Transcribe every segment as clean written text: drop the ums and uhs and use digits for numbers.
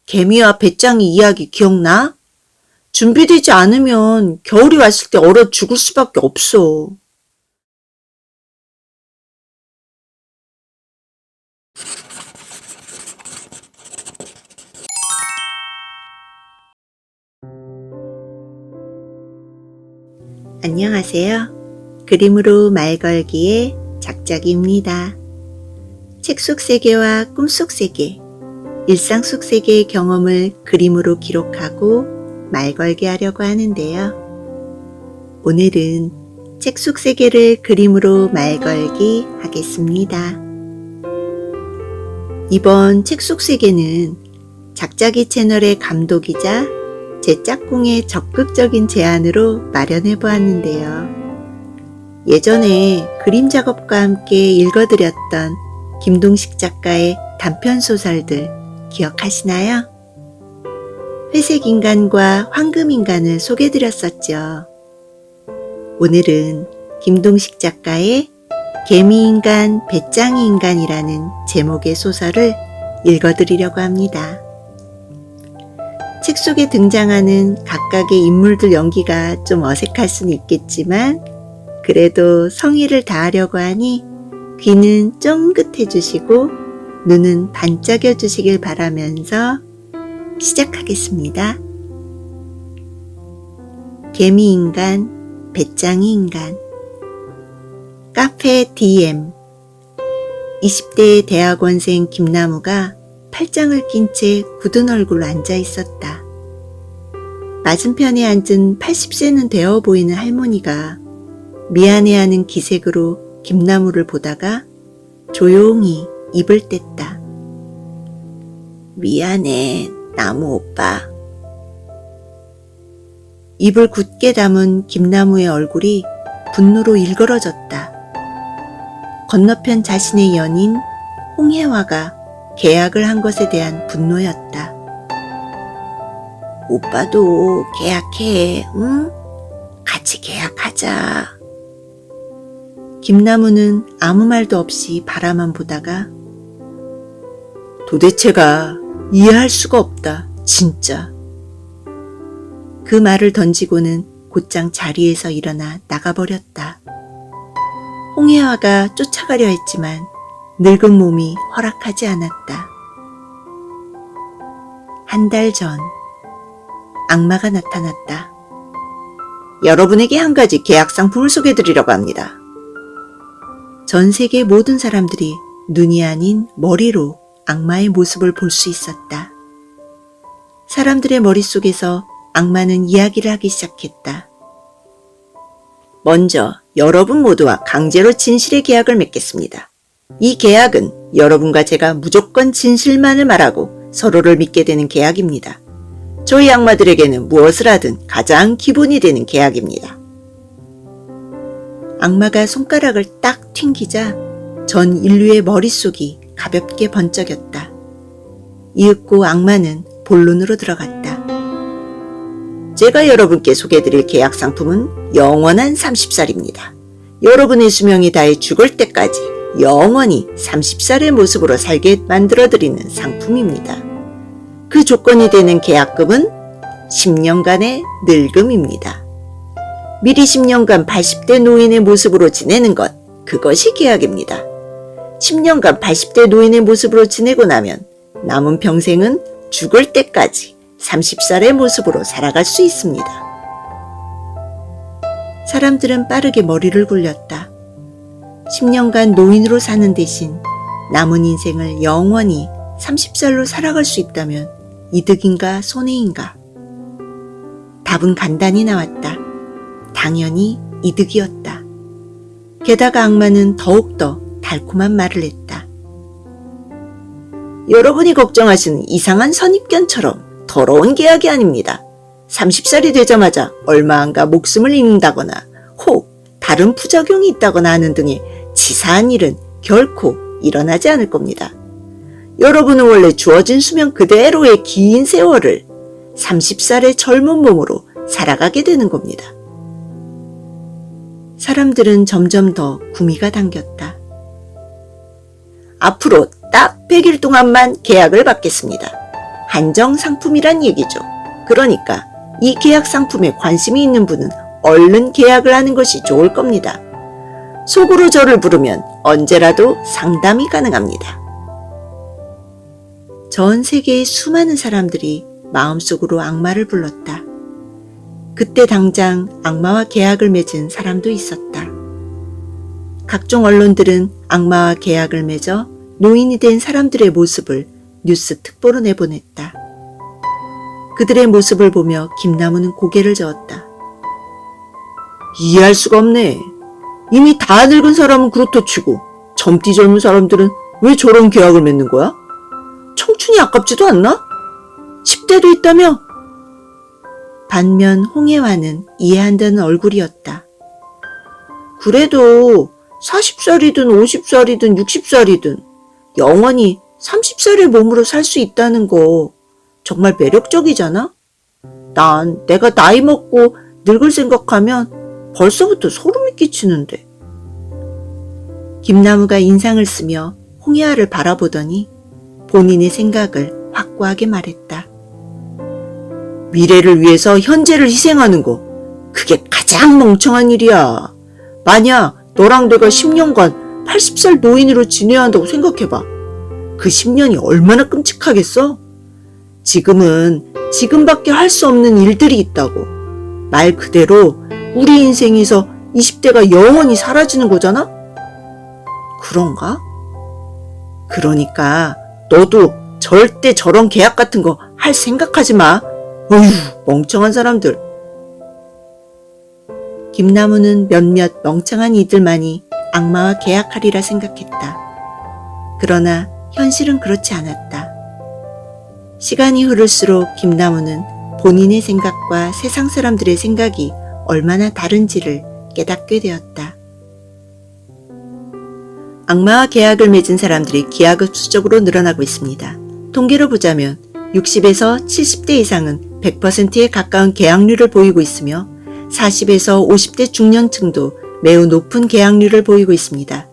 개미와 배짱이 이야기 기억나? 준비되지 않으면 겨울이 왔을 때 얼어 죽을 수밖에 없어. 안녕하세요. 그림으로 말 걸기의 작작이입니다. 책 속 세계와 꿈 속 세계, 일상 속 세계의 경험을 그림으로 기록하고 말 걸게 하려고 하는데요. 오늘은 책 속 세계를 그림으로 말 걸기 하겠습니다. 이번 책 속 세계는 작작이 채널의 감독이자 제 짝꿍의 적극적인 제안으로 마련해 보았는데요. 예전에 그림 작업과 함께 읽어드렸던 김동식 작가의 단편 소설들 기억하시나요? 회색인간과 황금인간을 소개해드렸었죠. 오늘은 김동식 작가의 개미인간, 배짱이인간이라는 제목의 소설을 읽어드리려고 합니다. 책 속에 등장하는 각각의 인물들 연기가 좀 어색할 수는 있겠지만 그래도 성의를 다하려고 하니 귀는 쫑긋해 주시고 눈은 반짝여 주시길 바라면서 시작하겠습니다. 개미인간, 배짱이인간. 카페 DM. 20대 대학원생 김나무가 팔짱을 낀 채 굳은 얼굴로 앉아 있었다. 맞은편에 앉은 80세는 되어 보이는 할머니가 미안해하는 기색으로 김나무를 보다가 조용히 입을 뗐다. 미안해, 나무 오빠. 입을 굳게 담은 김나무의 얼굴이 분노로 일그러졌다. 건너편 자신의 연인 홍혜화가 계약을 한 것에 대한 분노였다. 오빠도 계약해, 응? 같이 계약하자. 김나무는 아무 말도 없이 바라만 보다가 도대체가 이해할 수가 없다, 진짜. 그 말을 던지고는 곧장 자리에서 일어나 나가버렸다. 홍혜화가 쫓아가려 했지만 늙은 몸이 허락하지 않았다. 한 달 전 악마가 나타났다. 여러분에게 한 가지 계약 상품을 소개해드리려고 합니다. 전 세계 모든 사람들이 눈이 아닌 머리로 악마의 모습을 볼 수 있었다. 사람들의 머릿속에서 악마는 이야기를 하기 시작했다. 먼저 여러분 모두와 강제로 진실의 계약을 맺겠습니다. 이 계약은 여러분과 제가 무조건 진실만을 말하고 서로를 믿게 되는 계약입니다. 저희 악마들에게는 무엇을 하든 가장 기본이 되는 계약입니다. 악마가 손가락을 딱 튕기자 전 인류의 머릿속이 가볍게 번쩍였다. 이윽고 악마는 본론으로 들어갔다. 제가 여러분께 소개해드릴 계약 상품은 영원한 30살입니다. 여러분의 수명이 다해 죽을 때까지 영원히 30살의 모습으로 살게 만들어드리는 상품입니다. 그 조건이 되는 계약금은 10년간의 늙음입니다. 미리 10년간 80대 노인의 모습으로 지내는 것, 그것이 계약입니다. 10년간 80대 노인의 모습으로 지내고 나면 남은 평생은 죽을 때까지 30살의 모습으로 살아갈 수 있습니다. 사람들은 빠르게 머리를 굴렸다. 10년간 노인으로 사는 대신 남은 인생을 영원히 30살로 살아갈 수 있다면 이득인가 손해인가? 답은 간단히 나왔다. 당연히 이득이었다. 게다가 악마는 더욱더 달콤한 말을 했다. 여러분이 걱정하시는 이상한 선입견처럼 더러운 계약이 아닙니다. 30살이 되자마자 얼마 안가 목숨을 잃는다거나 혹 다른 부작용이 있다거나 하는 등의 치사한 일은 결코 일어나지 않을 겁니다. 여러분은 원래 주어진 수명 그대로의 긴 세월을 30살의 젊은 몸으로 살아가게 되는 겁니다. 사람들은 점점 더 구미가 당겼다. 앞으로 딱 100일 동안만 계약을 받겠습니다. 한정 상품이란 얘기죠. 그러니까 이 계약 상품에 관심이 있는 분은 얼른 계약을 하는 것이 좋을 겁니다. 속으로 저를 부르면 언제라도 상담이 가능합니다. 전 세계의 수많은 사람들이 마음속으로 악마를 불렀다. 그때 당장 악마와 계약을 맺은 사람도 있었다. 각종 언론들은 악마와 계약을 맺어 노인이 된 사람들의 모습을 뉴스 특보로 내보냈다. 그들의 모습을 보며 김나무는 고개를 저었다. 이해할 수가 없네. 이미 다 늙은 사람은 그렇다 치고 젊디 젊은 사람들은 왜 저런 계약을 맺는 거야? 청춘이 아깝지도 않나? 10대도 있다며? 반면 홍해화는 이해한다는 얼굴이었다. 그래도 40살이든 50살이든 60살이든 영원히 30살의 몸으로 살 수 있다는 거 정말 매력적이잖아? 난 내가 나이 먹고 늙을 생각하면 벌써부터 소름이 끼치는데. 김나무가 인상을 쓰며 홍해화를 바라보더니 본인의 생각을 확고하게 말했다. 미래를 위해서 현재를 희생하는 거, 그게 가장 멍청한 일이야. 만약 너랑 내가 10년간 80살 노인으로 지내야 한다고 생각해봐. 그 10년이 얼마나 끔찍하겠어? 지금은 지금밖에 할 수 없는 일들이 있다고. 말 그대로 우리 인생에서 20대가 영원히 사라지는 거잖아? 그런가? 그러니까 너도 절대 저런 계약 같은 거 할 생각하지 마. 어휴, 멍청한 사람들. 김나무는 몇몇 멍청한 이들만이 악마와 계약하리라 생각했다. 그러나 현실은 그렇지 않았다. 시간이 흐를수록 김나무는 본인의 생각과 세상 사람들의 생각이 얼마나 다른지를 깨닫게 되었다. 악마와 계약을 맺은 사람들이 기하급수적으로 늘어나고 있습니다. 통계로 보자면 60에서 70대 이상은 100%에 가까운 계약률을 보이고 있으며 40에서 50대 중년층도 매우 높은 계약률을 보이고 있습니다.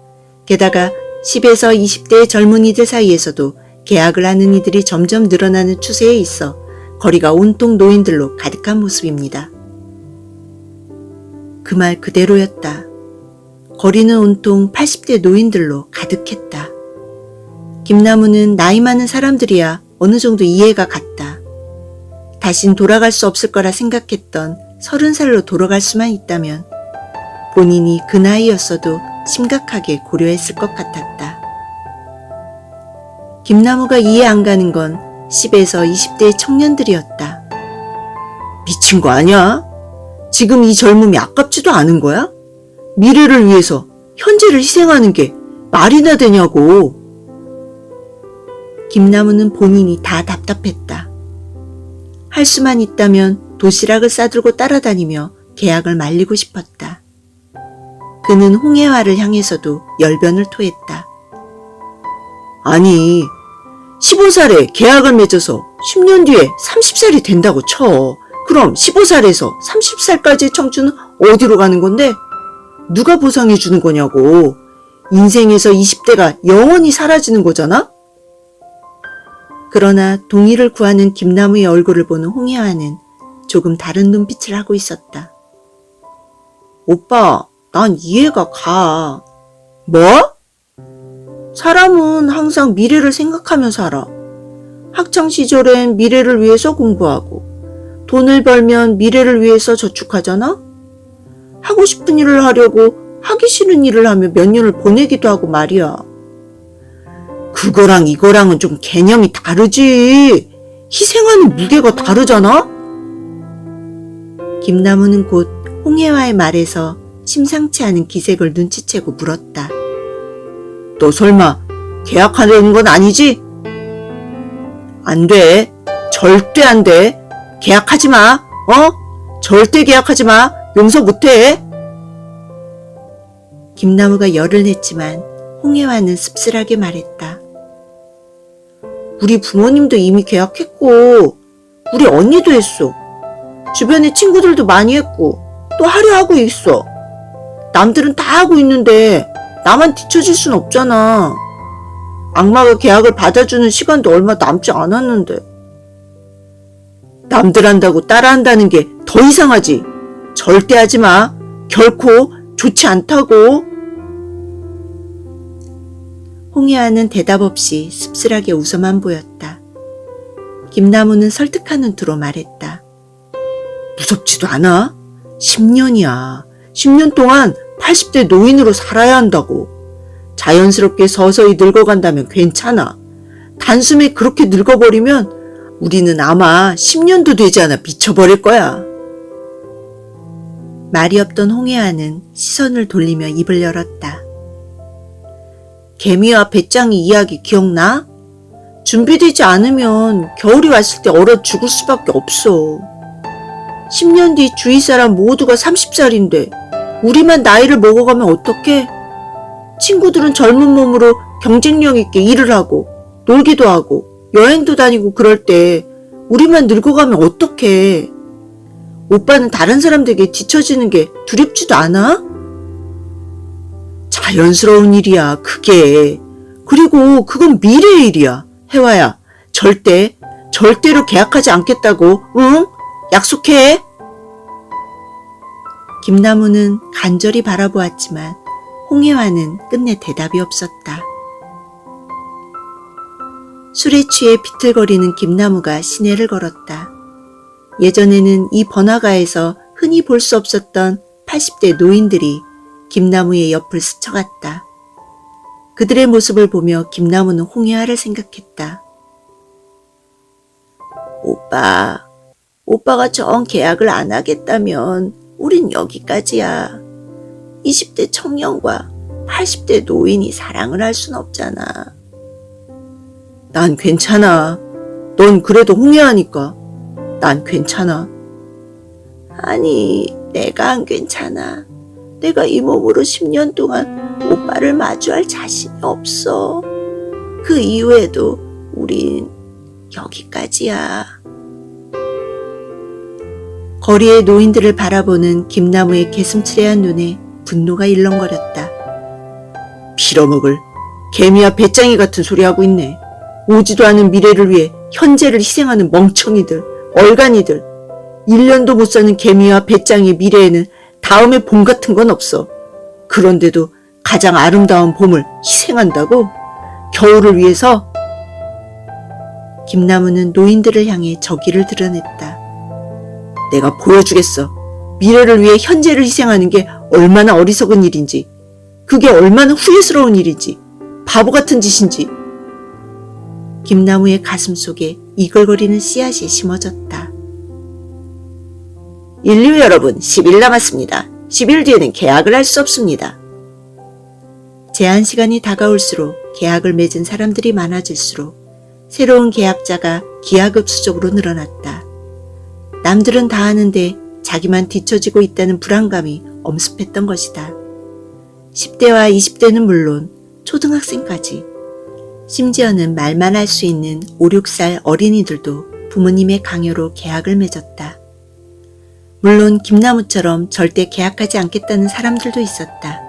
게다가 10에서 20대의 젊은이들 사이에서도 계약을 하는 이들이 점점 늘어나는 추세에 있어 거리가 온통 노인들로 가득한 모습입니다. 그 말 그대로였다. 거리는 온통 80대 노인들로 가득했다. 김나무는 나이 많은 사람들이야 어느 정도 이해가 갔다. 다신 돌아갈 수 없을 거라 생각했던 30살로 돌아갈 수만 있다면 본인이 그 나이였어도 심각하게 고려했을 것 같았다. 김나무가 이해 안 가는 건 10에서 20대의 청년들이었다. 미친 거 아니야? 지금 이 젊음이 아깝지도 않은 거야? 미래를 위해서 현재를 희생하는 게 말이나 되냐고. 김나무는 본인이 다 답답했다. 할 수만 있다면 도시락을 싸들고 따라다니며 계약을 말리고 싶었다. 그는 홍해화를 향해서도 열변을 토했다. 아니, 15살에 계약을 맺어서 10년 뒤에 30살이 된다고 쳐. 그럼 15살에서 30살까지의 청춘은 어디로 가는 건데? 누가 보상해 주는 거냐고. 인생에서 20대가 영원히 사라지는 거잖아? 그러나 동의를 구하는 김나무의 얼굴을 보는 홍해화는 조금 다른 눈빛을 하고 있었다. 오빠, 난 이해가 가. 뭐? 사람은 항상 미래를 생각하며 살아. 학창시절엔 미래를 위해서 공부하고, 돈을 벌면 미래를 위해서 저축하잖아? 하고 싶은 일을 하려고 하기 싫은 일을 하며 몇 년을 보내기도 하고 말이야. 그거랑 이거랑은 좀 개념이 다르지. 희생하는 무게가 다르잖아? 김나무는 곧 홍해화의 말에서 심상치 않은 기색을 눈치채고 물었다. 너 설마 계약하려는 건 아니지? 안 돼. 절대 안 돼. 계약하지 마. 절대 계약하지 마. 용서 못해. 김나무가 열을 냈지만 홍해화는 씁쓸하게 말했다. 우리 부모님도 이미 계약했고 우리 언니도 했어. 주변에 친구들도 많이 했고 또 하려 하고 있어. 남들은 다 하고 있는데 나만 뒤처질 순 없잖아. 악마가 계약을 받아주는 시간도 얼마 남지 않았는데. 남들 한다고 따라한다는 게 더 이상하지. 절대 하지 마. 결코 좋지 않다고. 홍해아는 대답 없이 씁쓸하게 웃어만 보였다. 김나무는 설득하는 투로 말했다. 무섭지도 않아? 10년이야. 10년 동안 80대 노인으로 살아야 한다고. 자연스럽게 서서히 늙어간다면 괜찮아. 단숨에 그렇게 늙어버리면 우리는 아마 10년도 되지 않아 미쳐버릴 거야. 말이 없던 홍해아는 시선을 돌리며 입을 열었다. 개미와 배짱이 이야기 기억나? 준비되지 않으면 겨울이 왔을 때 얼어 죽을 수밖에 없어. 10년 뒤 주위 사람 모두가 30살인데 우리만 나이를 먹어가면 어떡해? 친구들은 젊은 몸으로 경쟁력 있게 일을 하고 놀기도 하고 여행도 다니고 그럴 때 우리만 늙어가면 어떡해? 오빠는 다른 사람들에게 뒤처지는 게 두렵지도 않아? 자연스러운 일이야, 그게. 그리고 그건 미래의 일이야. 혜화야, 절대로 계약하지 않겠다고, 응? 약속해. 김나무는 간절히 바라보았지만 홍해화는 끝내 대답이 없었다. 술에 취해 비틀거리는 김나무가 시내를 걸었다. 예전에는 이 번화가에서 흔히 볼 수 없었던 80대 노인들이 김나무의 옆을 스쳐갔다. 그들의 모습을 보며 김나무는 홍해화를 생각했다. 오빠가 정 계약을 안 하겠다면 우린 여기까지야. 20대 청년과 80대 노인이 사랑을 할 순 없잖아. 난 괜찮아. 넌 그래도 홍해하니까. 난 괜찮아. 아니, 내가 안 괜찮아. 내가 이 몸으로 10년 동안 오빠를 마주할 자신이 없어. 그 이후에도 우린 여기까지야. 거리의 노인들을 바라보는 김나무의 개슴츠레한 눈에 분노가 일렁거렸다. 빌어먹을 개미와 배짱이 같은 소리 하고 있네. 오지도 않은 미래를 위해 현재를 희생하는 멍청이들, 얼간이들. 1년도 못 사는 개미와 배짱이의 미래에는 다음의 봄 같은 건 없어. 그런데도 가장 아름다운 봄을 희생한다고? 겨울을 위해서? 김나무는 노인들을 향해 저기를 드러냈다. 내가 보여주겠어. 미래를 위해 현재를 희생하는 게 얼마나 어리석은 일인지, 그게 얼마나 후회스러운 일인지, 바보 같은 짓인지. 김나무의 가슴 속에 이글거리는 씨앗이 심어졌다. 인류 여러분, 10일 남았습니다. 10일 뒤에는 계약을 할 수 없습니다. 제한 시간이 다가올수록 계약을 맺은 사람들이 많아질수록 새로운 계약자가 기하급수적으로 늘어났다. 남들은 다 하는데 자기만 뒤처지고 있다는 불안감이 엄습했던 것이다. 10대와 20대는 물론 초등학생까지, 심지어는 말만 할 수 있는 5, 6살 어린이들도 부모님의 강요로 계약을 맺었다. 물론 김나무처럼 절대 계약하지 않겠다는 사람들도 있었다.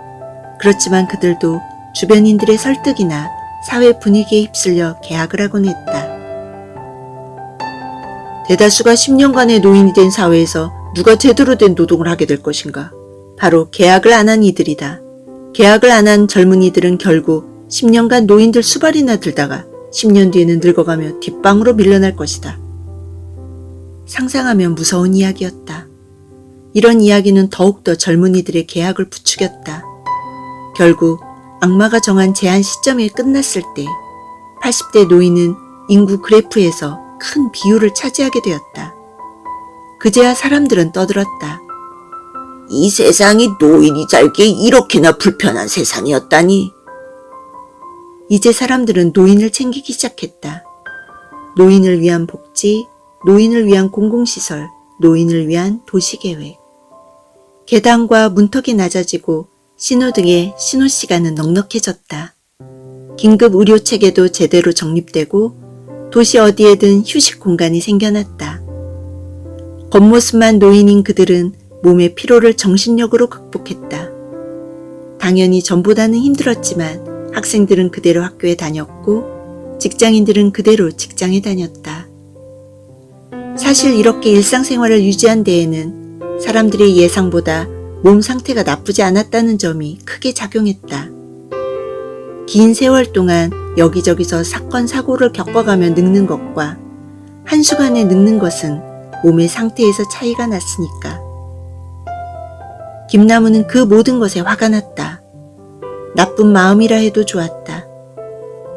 그렇지만 그들도 주변인들의 설득이나 사회 분위기에 휩쓸려 계약을 하곤 했다. 대다수가 10년간의 노인이 된 사회에서 누가 제대로 된 노동을 하게 될 것인가? 바로 계약을 안 한 이들이다. 계약을 안 한 젊은이들은 결국 10년간 노인들 수발이나 들다가 10년 뒤에는 늙어가며 뒷방으로 밀려날 것이다. 상상하면 무서운 이야기였다. 이런 이야기는 더욱더 젊은이들의 계약을 부추겼다. 결국 악마가 정한 제한 시점에 끝났을 때 80대 노인은 인구 그래프에서 큰 비율을 차지하게 되었다. 그제야 사람들은 떠들었다. 이 세상이 노인이 살기에 이렇게나 불편한 세상이었다니. 이제 사람들은 노인을 챙기기 시작했다. 노인을 위한 복지, 노인을 위한 공공시설, 노인을 위한 도시계획. 계단과 문턱이 낮아지고 신호등의 신호시간은 넉넉해졌다. 긴급 의료체계도 제대로 정립되고 도시 어디에든 휴식 공간이 생겨났다. 겉모습만 노인인 그들은 몸의 피로를 정신력으로 극복했다. 당연히 전보다는 힘들었지만 학생들은 그대로 학교에 다녔고 직장인들은 그대로 직장에 다녔다. 사실 이렇게 일상생활을 유지한 데에는 사람들의 예상보다 몸 상태가 나쁘지 않았다는 점이 크게 작용했다. 긴 세월 동안 여기저기서 사건 사고를 겪어가며 늙는 것과 한순간에 늙는 것은 몸의 상태에서 차이가 났으니까. 김나무는 그 모든 것에 화가 났다. 나쁜 마음이라 해도 좋았다.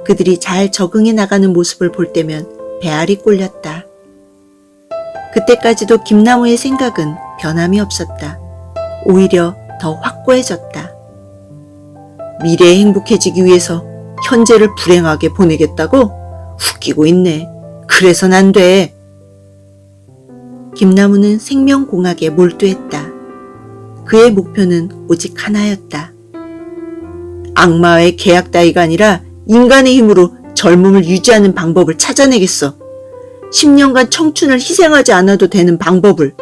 그들이 잘 적응해 나가는 모습을 볼 때면 배알이 꼴렸다. 그때까지도 김나무의 생각은 변함이 없었다. 오히려 더 확고해졌다. 미래에 행복해지기 위해서 현재를 불행하게 보내겠다고? 웃기고 있네. 그래선 안 돼. 김나무는 생명공학에 몰두했다. 그의 목표는 오직 하나였다. 악마와의 계약 따위가 아니라 인간의 힘으로 젊음을 유지하는 방법을 찾아내겠어. 10년간 청춘을 희생하지 않아도 되는 방법을.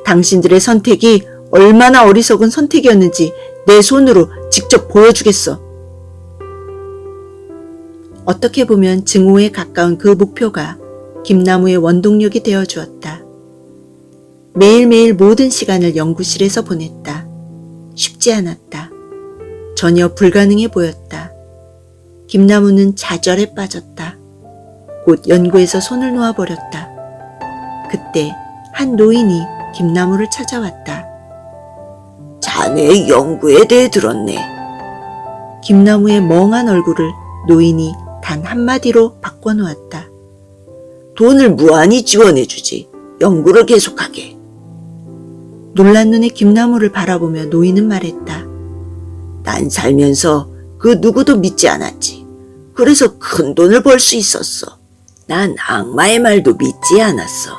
당신들의 선택이 얼마나 어리석은 선택이었는지 내 손으로 직접 보여주겠어. 어떻게 보면 증오에 가까운 그 목표가 김나무의 원동력이 되어주었다. 매일매일 모든 시간을 연구실에서 보냈다. 쉽지 않았다. 전혀 불가능해 보였다. 김나무는 좌절에 빠졌다. 곧 연구에서 손을 놓아버렸다. 그때 한 노인이 김나무를 찾아왔다. 자네의 연구에 대해 들었네. 김나무의 멍한 얼굴을 노인이 단 한마디로 바꿔놓았다. 돈을 무한히 지원해주지. 연구를 계속하게. 놀란 눈에 김나무를 바라보며 노인은 말했다. 난 살면서 그 누구도 믿지 않았지. 그래서 큰 돈을 벌 수 있었어. 난 악마의 말도 믿지 않았어.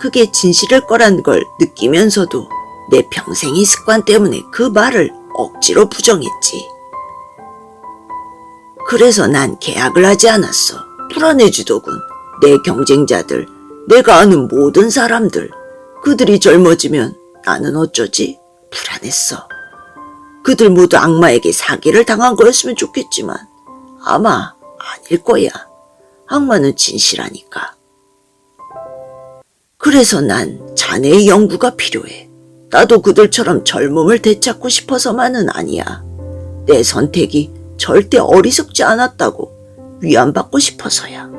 그게 진실일 거란 걸 느끼면서도 내 평생의 습관 때문에 그 말을 억지로 부정했지. 그래서 난 계약을 하지 않았어. 불안해지더군. 내 경쟁자들, 내가 아는 모든 사람들, 그들이 젊어지면 나는 어쩌지? 불안했어. 그들 모두 악마에게 사기를 당한 거였으면 좋겠지만 아마 아닐 거야. 악마는 진실하니까. 그래서 난 자네의 연구가 필요해. 나도 그들처럼 젊음을 되찾고 싶어서만은 아니야. 내 선택이 절대 어리석지 않았다고 위안받고 싶어서야.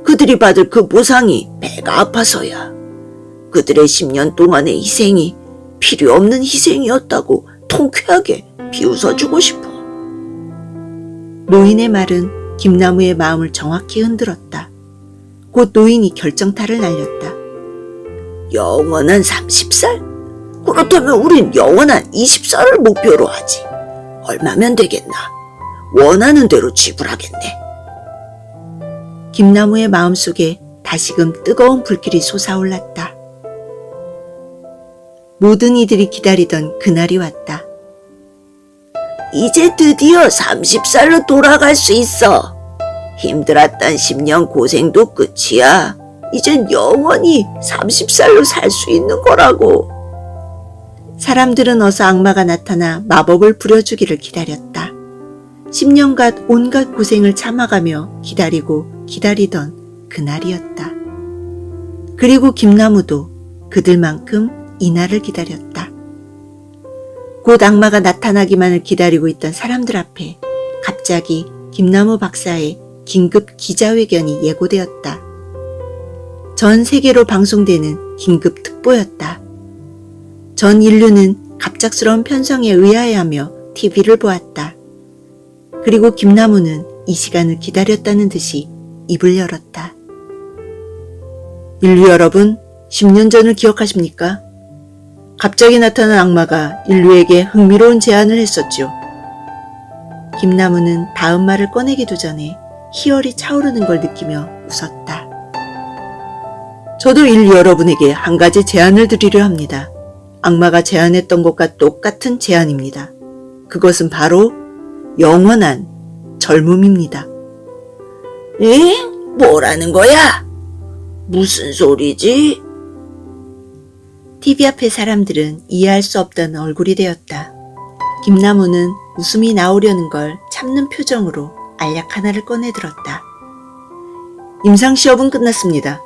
그들이 받을 그 보상이 배가 아파서야. 그들의 10년 동안의 희생이 필요 없는 희생이었다고 통쾌하게 비웃어주고 싶어. 노인의 말은 김나무의 마음을 정확히 흔들었다. 곧 노인이 결정타를 날렸다. 영원한 30살? 그렇다면 우린 영원한 20살을 목표로 하지. 얼마면 되겠나? 원하는 대로 지불하겠네. 김나무의 마음속에 다시금 뜨거운 불길이 솟아올랐다. 모든 이들이 기다리던 그날이 왔다. 이제 드디어 30살로 돌아갈 수 있어. 힘들었던 10년 고생도 끝이야. 이젠 영원히 30살로 살 수 있는 거라고. 사람들은 어서 악마가 나타나 마법을 부려주기를 기다렸다. 10년간 온갖 고생을 참아가며 기다리고 기다리던 그날이었다. 그리고 김나무도 그들만큼 이날을 기다렸다. 곧 악마가 나타나기만을 기다리고 있던 사람들 앞에 갑자기 김나무 박사의 긴급 기자회견이 예고되었다. 전 세계로 방송되는 긴급 특보였다. 전 인류는 갑작스러운 편성에 의아해하며 TV를 보았다. 그리고 김나무는 이 시간을 기다렸다는 듯이 입을 열었다. 인류 여러분, 10년 전을 기억하십니까? 갑자기 나타난 악마가 인류에게 흥미로운 제안을 했었죠. 김나무는 다음 말을 꺼내기도 전에 희열이 차오르는 걸 느끼며 웃었다. 저도 인류 여러분에게 한 가지 제안을 드리려 합니다. 악마가 제안했던 것과 똑같은 제안입니다. 그것은 바로 영원한 젊음입니다. 응? 뭐라는 거야? 무슨 소리지? TV 앞의 사람들은 이해할 수 없던 얼굴이 되었다. 김나무는 웃음이 나오려는 걸 참는 표정으로 알약 하나를 꺼내들었다. 임상시험은 끝났습니다.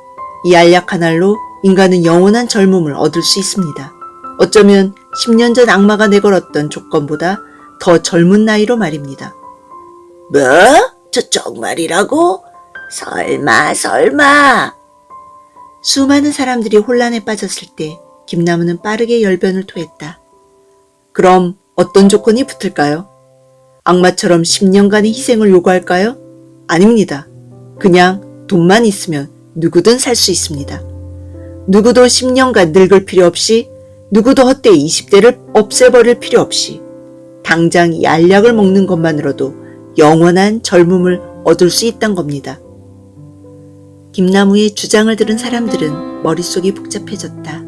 이 알약 한 알로 인간은 영원한 젊음을 얻을 수 있습니다. 어쩌면 10년 전 악마가 내걸었던 조건보다 더 젊은 나이로 말입니다. 뭐? 저 정말이라고? 설마. 수많은 사람들이 혼란에 빠졌을 때 김나무는 빠르게 열변을 토했다. 그럼 어떤 조건이 붙을까요? 악마처럼 10년간의 희생을 요구할까요? 아닙니다. 그냥 돈만 있으면 누구든 살 수 있습니다. 누구도 10년간 늙을 필요 없이, 누구도 헛되이 20대를 없애버릴 필요 없이 당장 이 알약을 먹는 것만으로도 영원한 젊음을 얻을 수 있단 겁니다. 김나무의 주장을 들은 사람들은 머릿속이 복잡해졌다.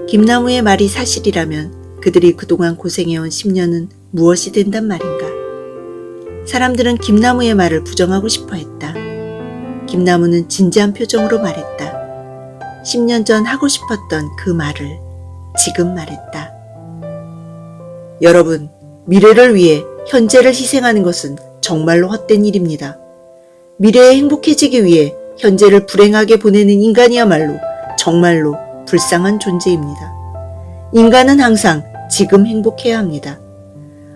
김나무의 말이 사실이라면 그들이 그동안 고생해온 10년은 무엇이 된단 말인가? 사람들은 김나무의 말을 부정하고 싶어 했다. 김나무는 진지한 표정으로 말했다. 10년 전 하고 싶었던 그 말을 지금 말했다. 여러분, 미래를 위해 현재를 희생하는 것은 정말로 헛된 일입니다. 미래에 행복해지기 위해 현재를 불행하게 보내는 인간이야말로 정말로 불쌍한 존재입니다. 인간은 항상 지금 행복해야 합니다.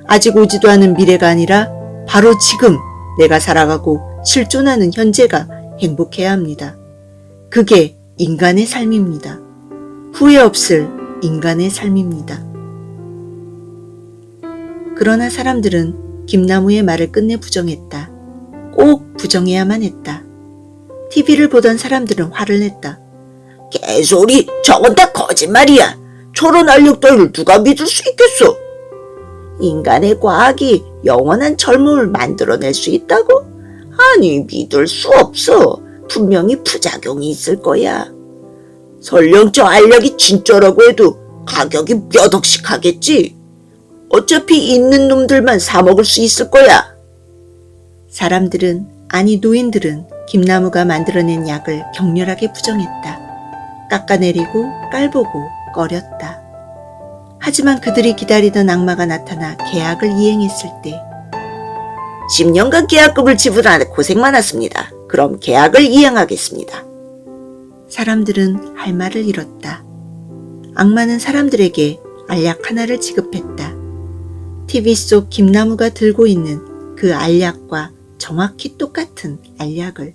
아직 오지도 않은 미래가 아니라 바로 지금 내가 살아가고 실존하는 현재가 행복해야 합니다. 그게 인간의 삶입니다. 후회 없을 인간의 삶입니다. 그러나 사람들은 김나무의 말을 끝내 부정했다. 꼭 부정해야만 했다. TV를 보던 사람들은 화를 냈다. 개소리, 저건 다 거짓말이야. 저런 알력 따위를 누가 믿을 수 있겠어? 인간의 과학이 영원한 젊음을 만들어낼 수 있다고? 아니, 믿을 수 없어. 분명히 부작용이 있을 거야. 설령 저 알약이 진짜라고 해도 가격이 몇 억씩 하겠지. 어차피 있는 놈들만 사 먹을 수 있을 거야. 사람들은, 아니 노인들은 김나무가 만들어낸 약을 격렬하게 부정했다. 깎아내리고 깔보고 꺼렸다. 하지만 그들이 기다리던 악마가 나타나 계약을 이행했을 때 10년간 계약금을 지불하는 고생 많았습니다. 그럼 계약을 이행하겠습니다. 사람들은 할 말을 잃었다. 악마는 사람들에게 알약 하나를 지급했다. TV 속 김나무가 들고 있는 그 알약과 정확히 똑같은 알약을.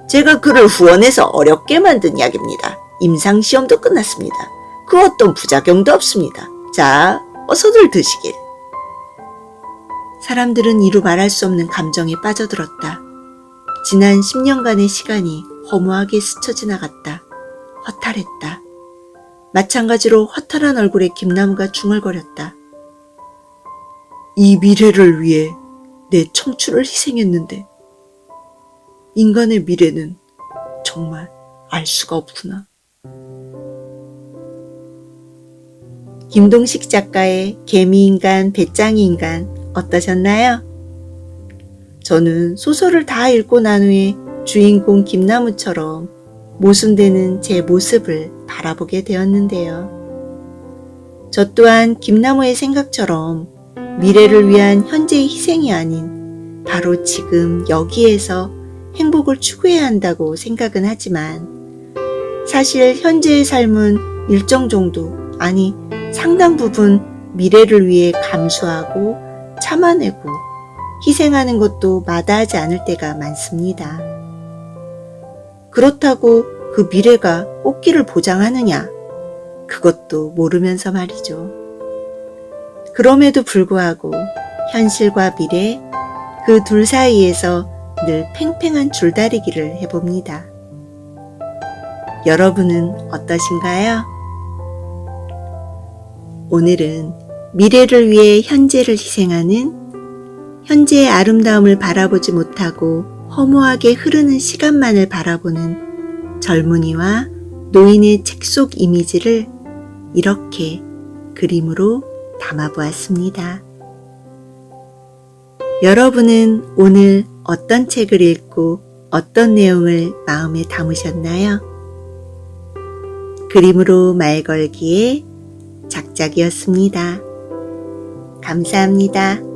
제가 그를 후원해서 어렵게 만든 약입니다. 임상시험도 끝났습니다. 그 어떤 부작용도 없습니다. 자, 어서들 드시길. 사람들은 이루 말할 수 없는 감정에 빠져들었다. 지난 10년간의 시간이 허무하게 스쳐 지나갔다. 허탈했다. 마찬가지로 허탈한 얼굴에 김나무가 중얼거렸다. 이 미래를 위해 내 청춘을 희생했는데 인간의 미래는 정말 알 수가 없구나. 김동식 작가의 개미인간, 배짱이인간 어떠셨나요? 저는 소설을 다 읽고 난 후에 주인공 김나무처럼 모순되는 제 모습을 바라보게 되었는데요. 저 또한 김나무의 생각처럼 미래를 위한 현재의 희생이 아닌 바로 지금 여기에서 행복을 추구해야 한다고 생각은 하지만 사실 현재의 삶은 일정 정도, 아니 상당 부분 미래를 위해 감수하고 참아내고 희생하는 것도 마다하지 않을 때가 많습니다. 그렇다고 그 미래가 꽃길을 보장하느냐? 그것도 모르면서 말이죠. 그럼에도 불구하고 현실과 미래, 그 둘 사이에서 늘 팽팽한 줄다리기를 해봅니다. 여러분은 어떠신가요? 오늘은 미래를 위해 현재를 희생하는, 현재의 아름다움을 바라보지 못하고 허무하게 흐르는 시간만을 바라보는 젊은이와 노인의 책 속 이미지를 이렇게 그림으로 담아보았습니다. 여러분은 오늘 어떤 책을 읽고 어떤 내용을 마음에 담으셨나요? 그림으로 말 걸기의 작작이었습니다. 감사합니다.